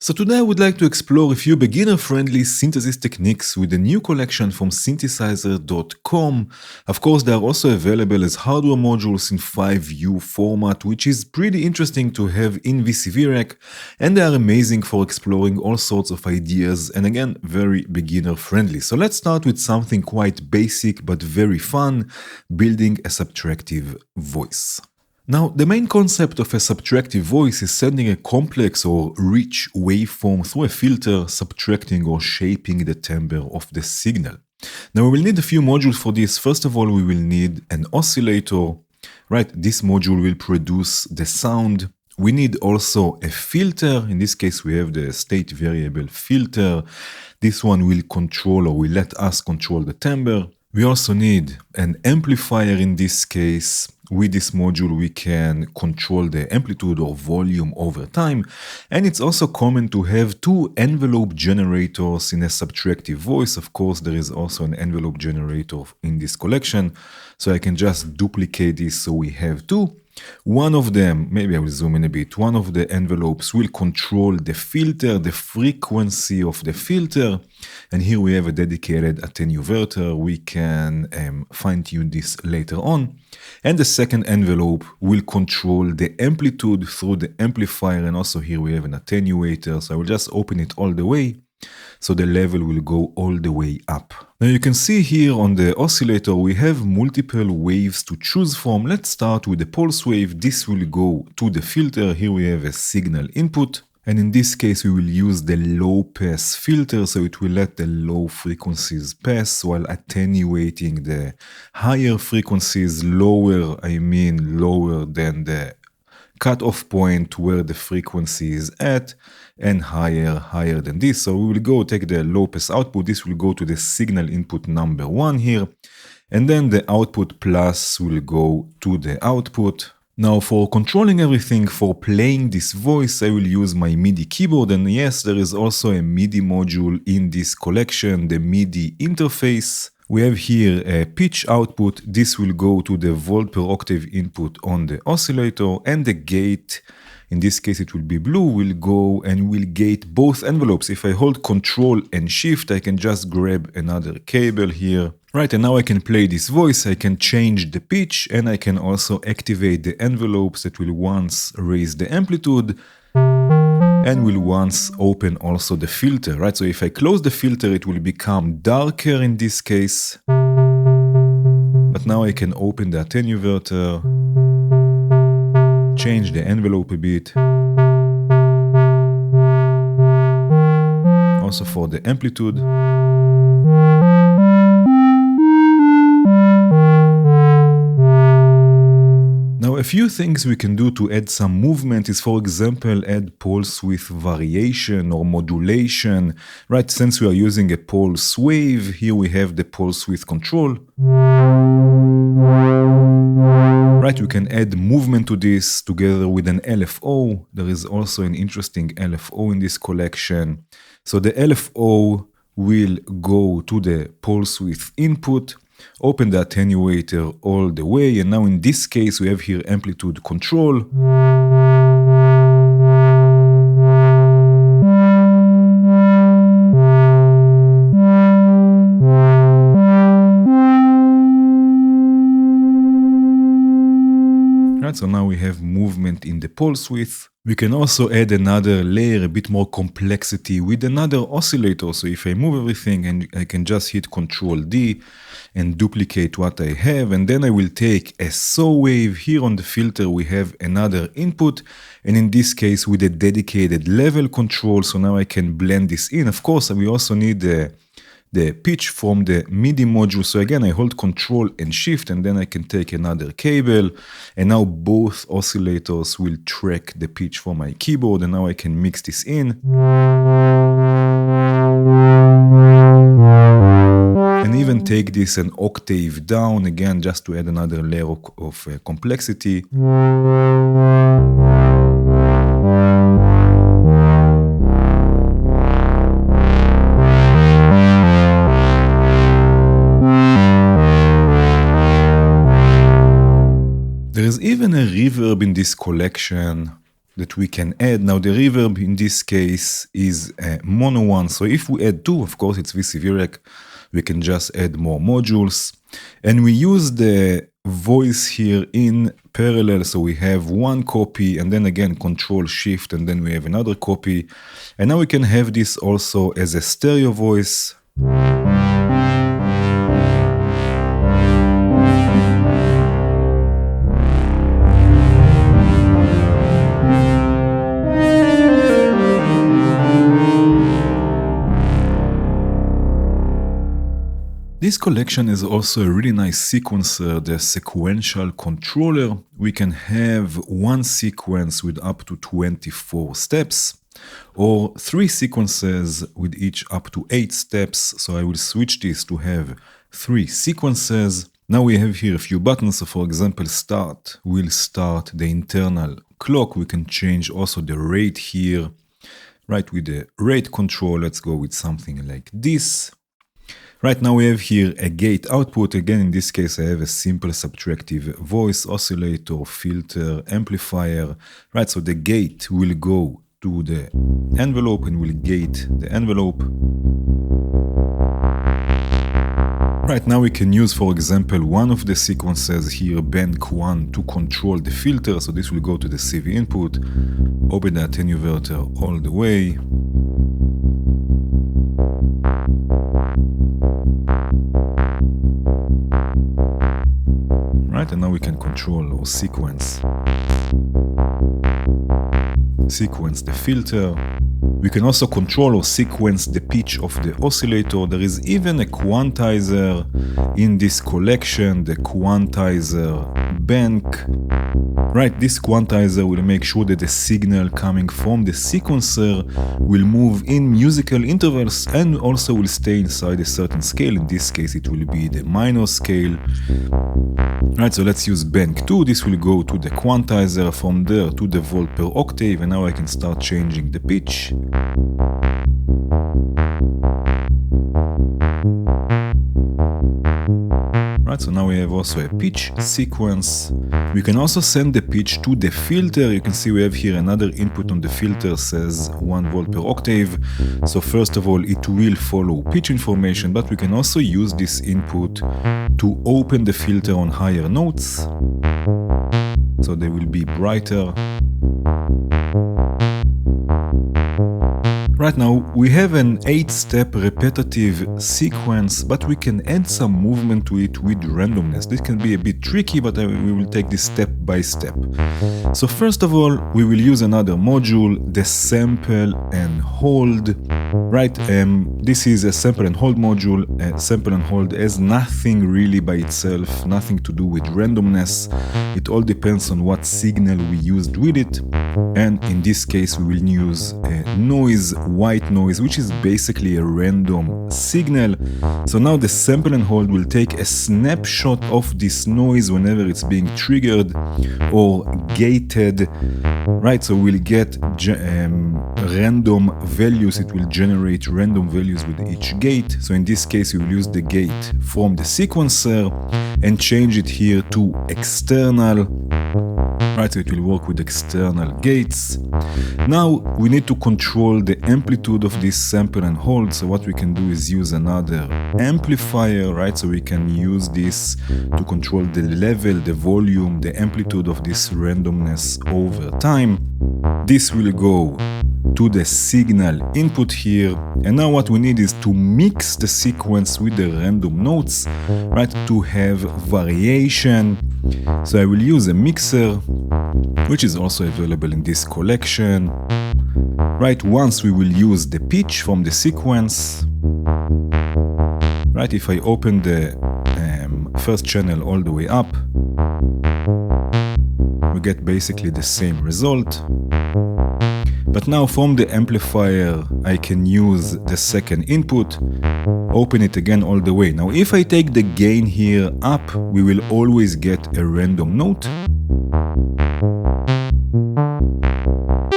So today I would like to explore a few beginner-friendly synthesis techniques with a new collection from synthesizer.com. Of course, they are also available as hardware modules in 5U format, which is pretty interesting to have in this eurorack, and they are amazing for exploring all sorts of ideas, and again, very beginner-friendly. So let's start with something quite basic but very fun, building a subtractive voice. Now, the main concept of a subtractive voice is sending a complex or rich waveform through a filter, subtracting or shaping the timbre of the signal. Now, we will need a few modules for this. First of all, we will need an oscillator, right? This module will produce the sound. We need also a filter. In this case, we have the state variable filter. This one will control or will let us control the timbre. We also need an amplifier in this case. With this module, we can control the amplitude or volume over time. And it's also common to have two envelope generators in a subtractive voice. Of course, there is also an envelope generator in this collection. So I can just duplicate this so we have two. One of them, maybe I will zoom in a bit, one of the envelopes will control the filter, the frequency of the filter. And here we have a dedicated attenuator. We can fine-tune this later on. And the second envelope will control the amplitude through the amplifier. And also here we have an attenuator. So I will just open it all the way. So the level will go all the way up. Now you can see here on the oscillator, we have multiple waves to choose from. Let's start with the pulse wave. This will go to the filter. Here we have a signal input. And in this case, we will use the low pass filter. So it will let the low frequencies pass while attenuating the higher frequencies. Lower, I mean lower than the cutoff point where the frequency is at, and higher than this. So we will go take the low pass output. This will go to the signal input number 1 here. And then the output plus will go to the output. Now for controlling everything, for playing this voice, I will use my MIDI keyboard. And yes, there is also a MIDI module in this collection, the MIDI interface. We have here a pitch output. This will go to the volt per octave input on the oscillator, and the gate, in this case it will be blue, will go and will gate both envelopes. If I hold Control and Shift, I can just grab another cable here. Right, and now I can play this voice, I can change the pitch, and I can also activate the envelopes that will once raise the amplitude and will once open also the filter, right? So if I close the filter, it will become darker in this case. But now I can open the attenuator, change the envelope a bit. Also for the amplitude. Now, a few things we can do to add some movement is, for example, add pulse width variation or modulation, right? Since we are using a pulse wave, here we have the pulse width control. Right, we can add movement to this together with an LFO. There is also an interesting LFO in this collection. So the LFO will go to the pulse width input, open the attenuator all the way, and now in this case we have here amplitude control. Right, so now we have movement in the pulse width. We can also add another layer, a bit more complexity with another oscillator. So if I move everything, and I can just hit Control D and duplicate what I have, and then I will take a saw wave. Here on the filter we have another input, and in this case with a dedicated level control. So now I can blend this in. Of course, we also need the pitch from the MIDI module. So again, I hold Control and Shift, and then I can take another cable, and now both oscillators will track the pitch from my keyboard, and now I can mix this in. And even take this an octave down, again, just to add another layer of complexity. There is even a reverb in this collection. that we can add. Now the reverb in this case is a mono one, so if we add 2, of course it's VC VREC, we can just add more modules. And we use the voice here in parallel, so we have one copy and then again Control Shift and then we have another copy. And now we can have this also as a stereo voice. This collection is also a really nice sequencer, the sequential controller. We can have one sequence with up to 24 steps, or 3 sequences with each up to 8 steps. So I will switch this to have 3 sequences. Now we have here a few buttons. So for example, start will start the internal clock. We can change also the rate here, right? With the rate control, let's go with something like this. Right now we have here a gate output. Again, in this case, I have a simple subtractive voice, oscillator, filter, amplifier. Right, so the gate will go to the envelope and will gate the envelope. Right now we can use, for example, one of the sequences here, bank 1, to control the filter. So this will go to the CV input, open the attenuator all the way. Right, and now we can control or sequence the filter. We can also control or sequence the pitch of the oscillator. There is even a quantizer in this collection, the quantizer bank. Right, this quantizer will make sure that the signal coming from the sequencer will move in musical intervals and also will stay inside a certain scale. In this case, it will be the minor scale. Right, so let's use bank 2. This will go to the quantizer, from there to the volt per octave, and now I can start changing the pitch. Right, so now we have also a pitch sequence. We can also send the pitch to the filter. You can see we have here another input on the filter, says 1 volt per octave. So first of all, it will follow pitch information, but we can also use this input to open the filter on higher notes. So they will be brighter. Right now, we have an 8-step repetitive sequence, but we can add some movement to it with randomness. This can be a bit tricky, but we will take this step by step. So first of all, we will use another module, the sample and hold. Right, this is a sample and hold module. Sample and hold has nothing really by itself, nothing to do with randomness. It all depends on what signal we used with it. And in this case, we will use a noise, white noise, which is basically a random signal. So now the sample and hold will take a snapshot of this noise whenever it's being triggered or gated. Right, so we'll get random values. It will generate random values with each gate. So in this case, we will use the gate from the sequencer and change it here to external. Right, so it will work with external gates. Now we need to control the amplitude of this sample and hold. So what we can do is use another amplifier, right? So we can use this to control the level, the volume, the amplitude of this randomness over time. This will go to the signal input here. And now what we need is to mix the sequence with the random notes, right, to have variation. So I will use a mixer, which is also available in this collection. Right, once we will use the pitch from the sequence. Right, if I open the first channel all the way up, we get basically the same result. But now from the amplifier, I can use the second input, open it again all the way. Now if I take the gain here up, we will always get a random note.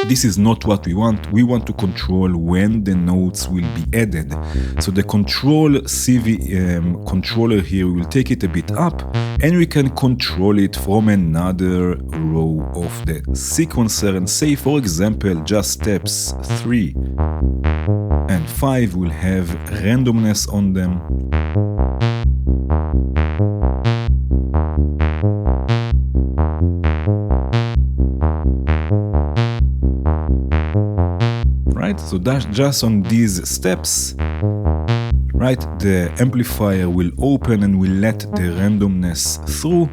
This is not what we want. We want to control when the notes will be added. So the control CV controller here will take it a bit up, and we can control it from another row of the sequencer, and say, for example, just steps 3 and 5 will have randomness on them. Right, so that's just on these steps, right, the amplifier will open and will let the randomness through.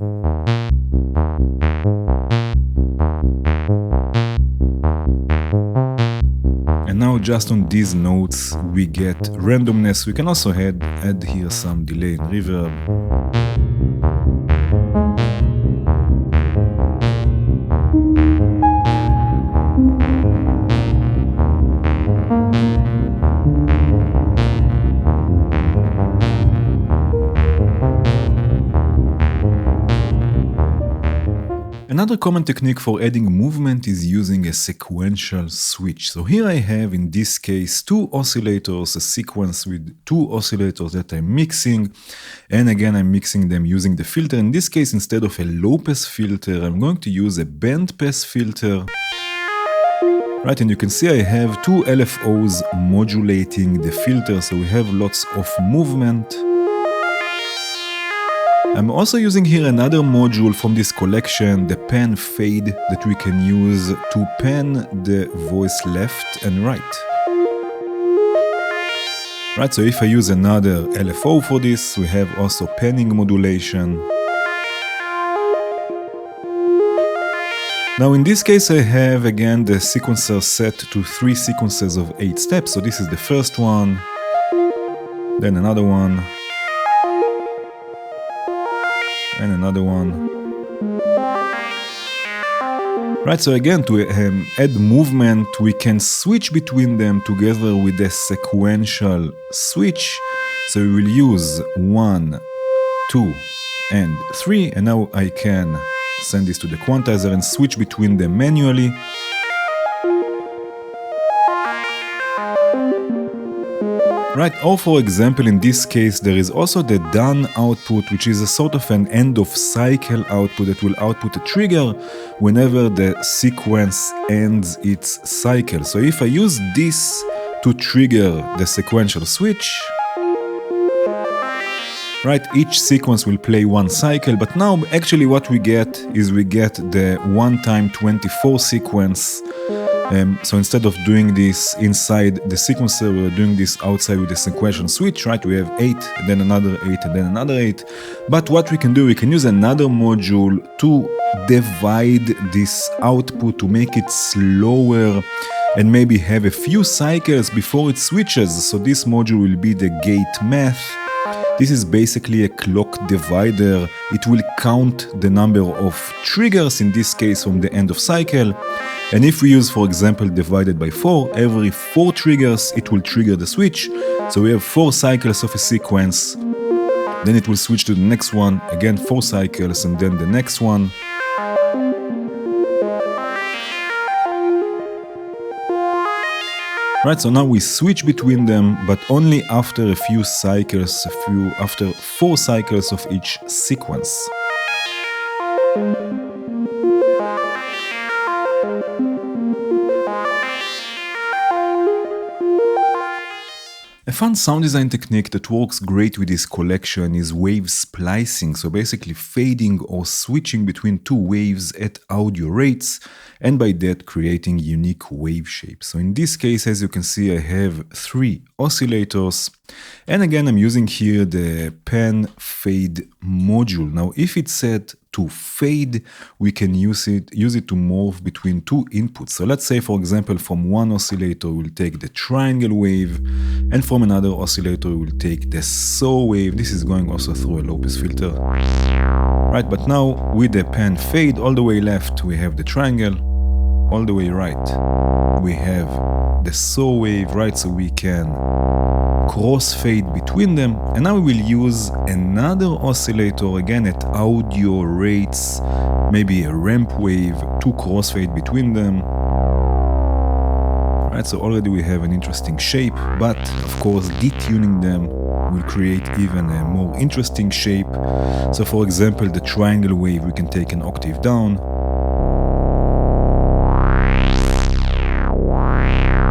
And now just on these notes we get randomness. We can also add here some delay and reverb. Another common technique for adding movement is using a sequential switch. So here I have, in this case, two oscillators, a sequence with two oscillators that I'm mixing. And again, I'm mixing them using the filter. In this case, instead of a low-pass filter, I'm going to use a band-pass filter. Right, and you can see I have two LFOs modulating the filter, so we have lots of movement. I'm also using here another module from this collection, the pan fade, that we can use to pan the voice left and right. Right, so if I use another LFO for this, we have also panning modulation. Now in this case I have again the sequencer set to 3 sequences of 8 steps. So this is the first one, then another one, and another one. Right, so again, to add movement, we can switch between them together with the sequential switch. So we will use 1, 2, and 3, and now I can send this to the quantizer and switch between them manually. Right, or for example, in this case, there is also the done output, which is a sort of an end of cycle output that will output a trigger whenever the sequence ends its cycle. So if I use this to trigger the sequential switch, right, each sequence will play one cycle, but now actually what we get is we get the 1x24 sequence. So instead of doing this inside the sequencer, we're doing this outside with the sequential switch, right? We have 8, and then another 8, and then another 8. But what we can do, we can use another module to divide this output to make it slower and maybe have a few cycles before it switches. So this module will be the gate math. This is basically a clock divider. It will count the number of triggers, in this case from the end of cycle. And if we use, for example, divided by 4, every 4 triggers, it will trigger the switch. So we have 4 cycles of a sequence. Then it will switch to the next one, again 4 cycles, and then the next one. Right, so now we switch between them, but only after a few cycles, after 4 cycles of each sequence. A fun sound design technique that works great with this collection is wave splicing, so basically fading or switching between 2 waves at audio rates, and by that creating unique wave shapes. So in this case, as you can see, I have 3 oscillators, and again I'm using here the pan fade module. Now if it's set to fade, we can use it to morph between 2 inputs. So let's say, for example, from one oscillator we'll take the triangle wave, and from another oscillator we'll take the saw wave. This is going also through a low-pass filter. Right, but now with the pan fade, all the way left we have the triangle, all the way right we have the saw wave, right? So we can crossfade between them, and now we will use another oscillator again at audio rates, maybe a ramp wave, to crossfade between them. Right, so already we have an interesting shape, but of course detuning them will create even a more interesting shape. So for example, the triangle wave, we can take an octave down.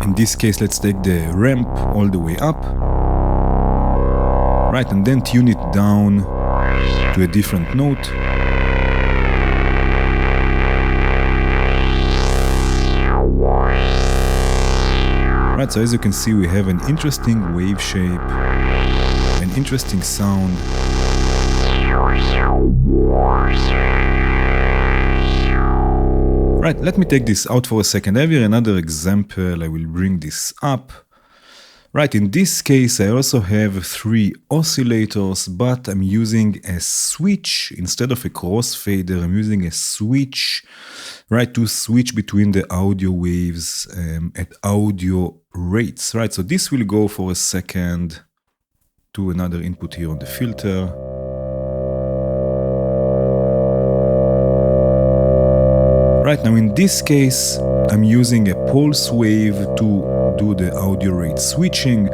In this case, let's take the ramp all the way up. Right, and then tune it down to a different note. Right, so as you can see, we have an interesting wave shape, an interesting sound. Right, let me take this out for a second. I have here another example. I will bring this up. Right, in this case, I also have 3 oscillators, but I'm using a switch instead of a crossfader. I'm using a switch, right, to switch between the audio waves at audio rates. Right, so this will go for a second to another input here on the filter. Right, now in this case, I'm using a pulse wave to do the audio rate switching,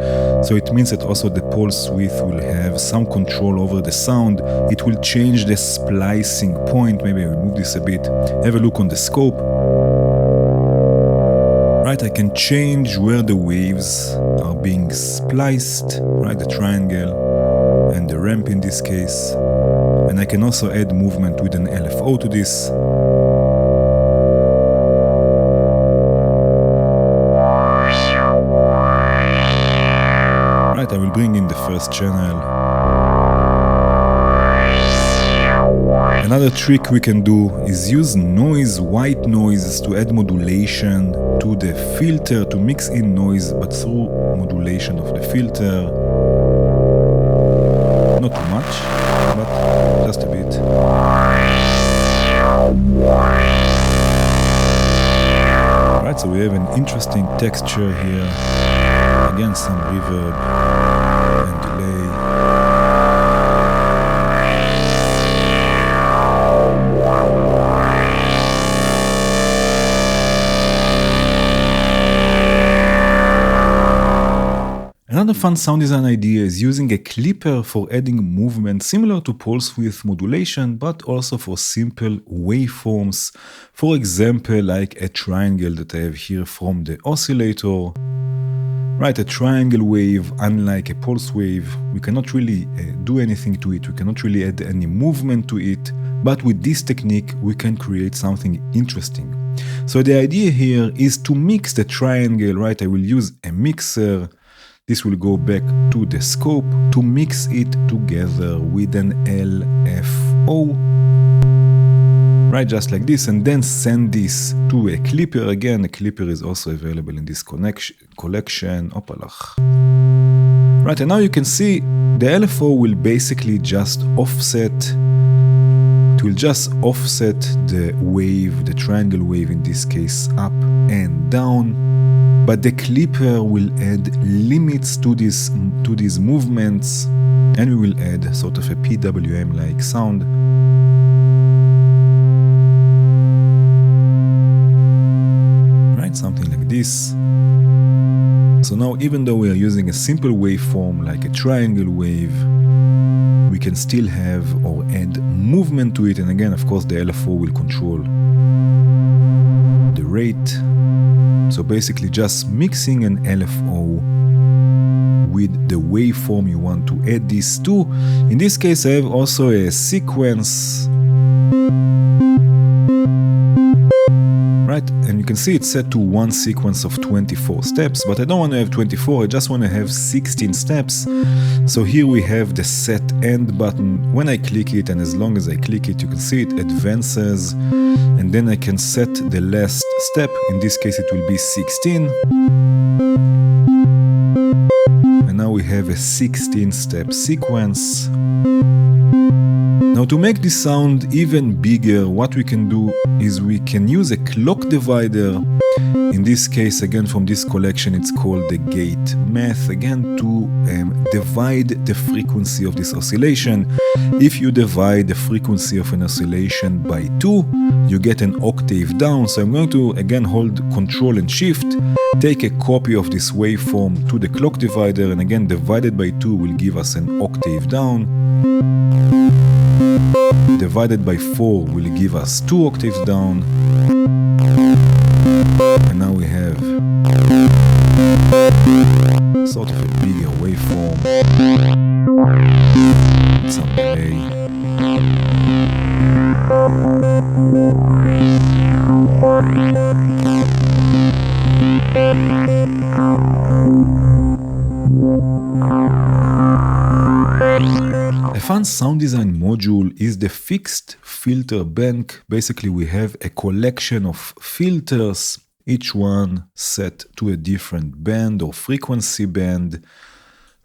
so it means that also the pulse width will have some control over the sound. It will change the splicing point. Maybe I will move this a bit. Have a look on the scope. Right, I can change where the waves are being spliced, right, the triangle and the ramp in this case. And I can also add movement with an LFO to this. I will bring in the first channel. Another trick we can do is use noise, white noise, to add modulation to the filter, to mix in noise, but through modulation of the filter. Not too much, but just a bit. Right, so we have an interesting texture here. Again, some reverb and delay. Another fun sound design idea is using a clipper for adding movement similar to pulse width modulation, but also for simple waveforms. For example, like a triangle that I have here from the oscillator. Right, a triangle wave, unlike a pulse wave, we cannot really do anything to it, we cannot really add any movement to it, but with this technique we can create something interesting. So the idea here is to mix the triangle, right? I will use a mixer. This will go back to the scope to mix it together with an LFO. Right, just like this, and then send this to a clipper. Again, a clipper is also available in this collection. Opalach. Right, and now you can see the LFO will basically just offset. It will just offset the wave, the triangle wave in this case, up and down. But the clipper will add limits to these movements, and we will add sort of a PWM-like sound. Something like this. So now, even though we are using a simple waveform like a triangle wave, we can still have or add movement to it. And again, of course, the LFO will control the rate. So basically just mixing an LFO with the waveform you want to add this to. In this case, I have also a sequence. Right, and you can see it's set to one sequence of 24 steps, but I don't want to have 24, I just want to have 16 steps. So here we have the set end button. When I click it, and as long as I click it, you can see it advances, and then I can set the last step. In this case it will be 16. And now we have a 16-step sequence. Now, to make this sound even bigger, what we can do is we can use a clock divider. In this case, again, from this collection, it's called the gate math, again, to divide the frequency of this oscillation. If you divide the frequency of an oscillation by 2, you get an octave down. So I'm going to, again, hold Control and Shift Take a copy of this waveform to the clock divider, and again divided by 2 will give us an octave down. Divided by 4 will give us 2 octaves down. And now we have sort of a bigger waveform. Some delay. A fun sound design module is the fixed filter bank. Basically, we have a collection of filters, each one set to a different band or frequency band,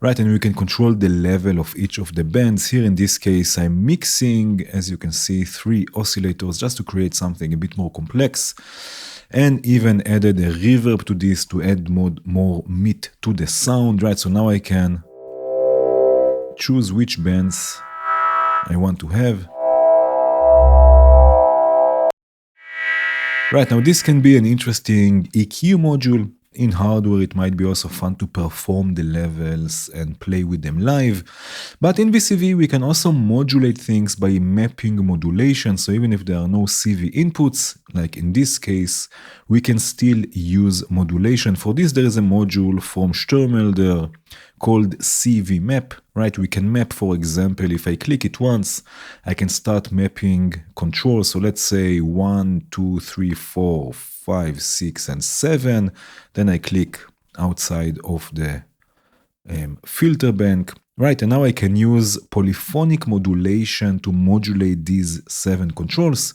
right? And we can control the level of each of the bands. Here in this case, I'm mixing, as you can see, 3 oscillators just to create something a bit more complex, and even added a reverb to this to add more meat to the sound, right? So now I can choose which bands I want to have. Right, now this can be an interesting EQ module. In hardware, it might be also fun to perform the levels and play with them live. But in VCV, we can also modulate things by mapping modulation. So even if there are no CV inputs, like in this case, we can still use modulation. For this, there is a module from Stürmelder called CV map, right? We can map, for example, if I click it once, I can start mapping controls. So let's say 1, 2, 3, 4, 5, 6, and 7. Then I click outside of the filter bank, right? And now I can use polyphonic modulation to modulate these 7 controls.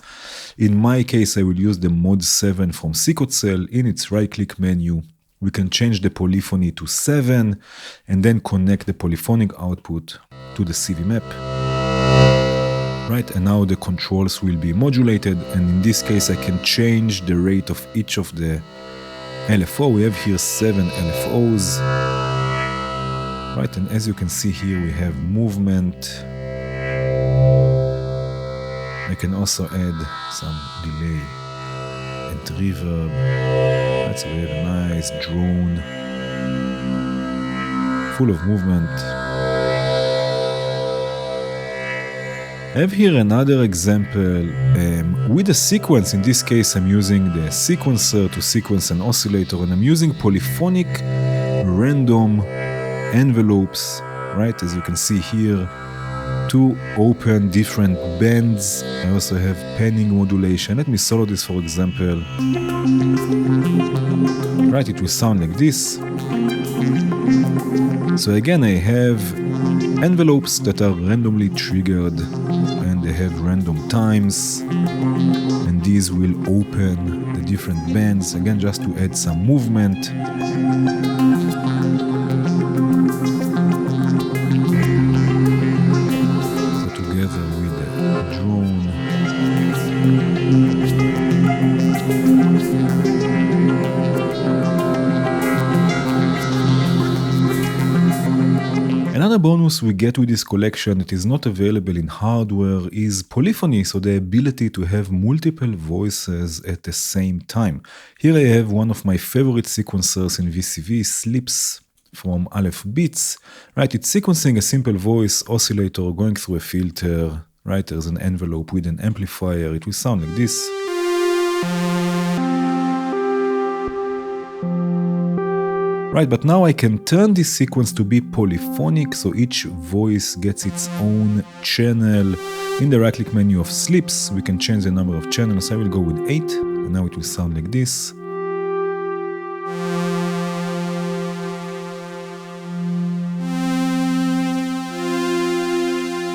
In my case, I will use the mod 7 from Sequential. In its right-click menu, we can change the polyphony to 7 and then connect the polyphonic output to the CV map. Right, and now the controls will be modulated, and in this case I can change the rate of each of the LFO. We have here 7 LFOs. Right, and as you can see here we have movement. I can also add some delay and reverb. That's a very nice drone, full of movement. I have here another example with a sequence. In this case, I'm using the sequencer to sequence an oscillator, and I'm using polyphonic random envelopes, right? As you can see here, to open different bands. I also have panning modulation. Let me solo this, for example. Right, it will sound like this. So again, I have envelopes that are randomly triggered, and they have random times, and these will open the different bands, again just to add some movement. So together with the drone. Another bonus we get with this collection that is not available in hardware is polyphony, so the ability to have multiple voices at the same time. Here I have one of my favorite sequencers in VCV, Slips from Aleph Beats. Right, it's sequencing a simple voice oscillator going through a filter. Right, there's an envelope with an amplifier. It will sound like this. Right, but now I can turn this sequence to be polyphonic, so each voice gets its own channel. In the right-click menu of Slips, we can change the number of channels. I will go with 8, and now it will sound like this.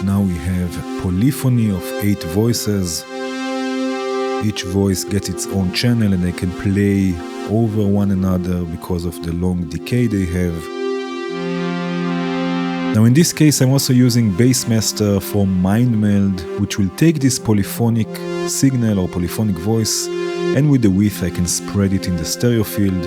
Now we have polyphony of 8 voices. Each voice gets its own channel, and they can play over one another because of the long decay they have. Now in this case, I'm also using Bassmaster from MindMeld, which will take this polyphonic signal or polyphonic voice, and with the width I can spread it in the stereo field.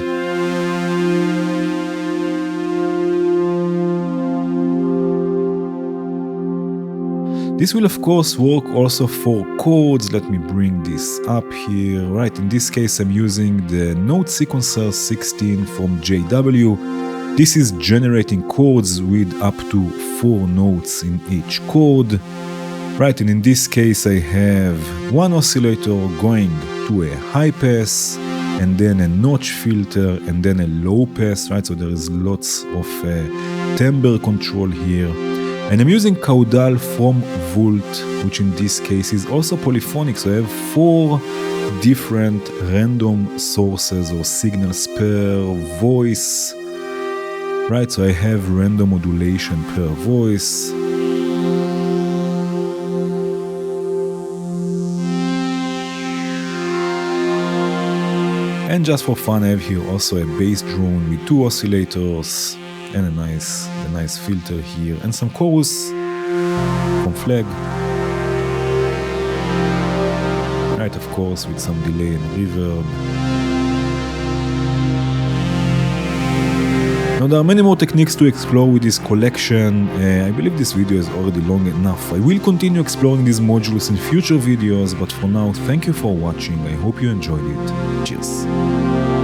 This will of course work also for chords. Let me bring this up here. Right, in this case I'm using the Note Sequencer 16 from JW. This is generating chords with up to 4 notes in each chord. Right, and in this case I have one oscillator going to a high pass, and then a notch filter, and then a low pass, right? So there is lots of timbre control here. And I'm using caudal from Volt, which in this case is also polyphonic. So I have 4 different random sources or signals per voice. Right, so I have random modulation per voice. And just for fun, I have here also a bass drone with 2 oscillators and a nice filter here, and some chorus from Flag. Right, of course, with some delay and reverb. Now there are many more techniques to explore with this collection. I believe this video is already long enough. I will continue exploring these modules in future videos, but for now, thank you for watching. I hope you enjoyed it. Cheers!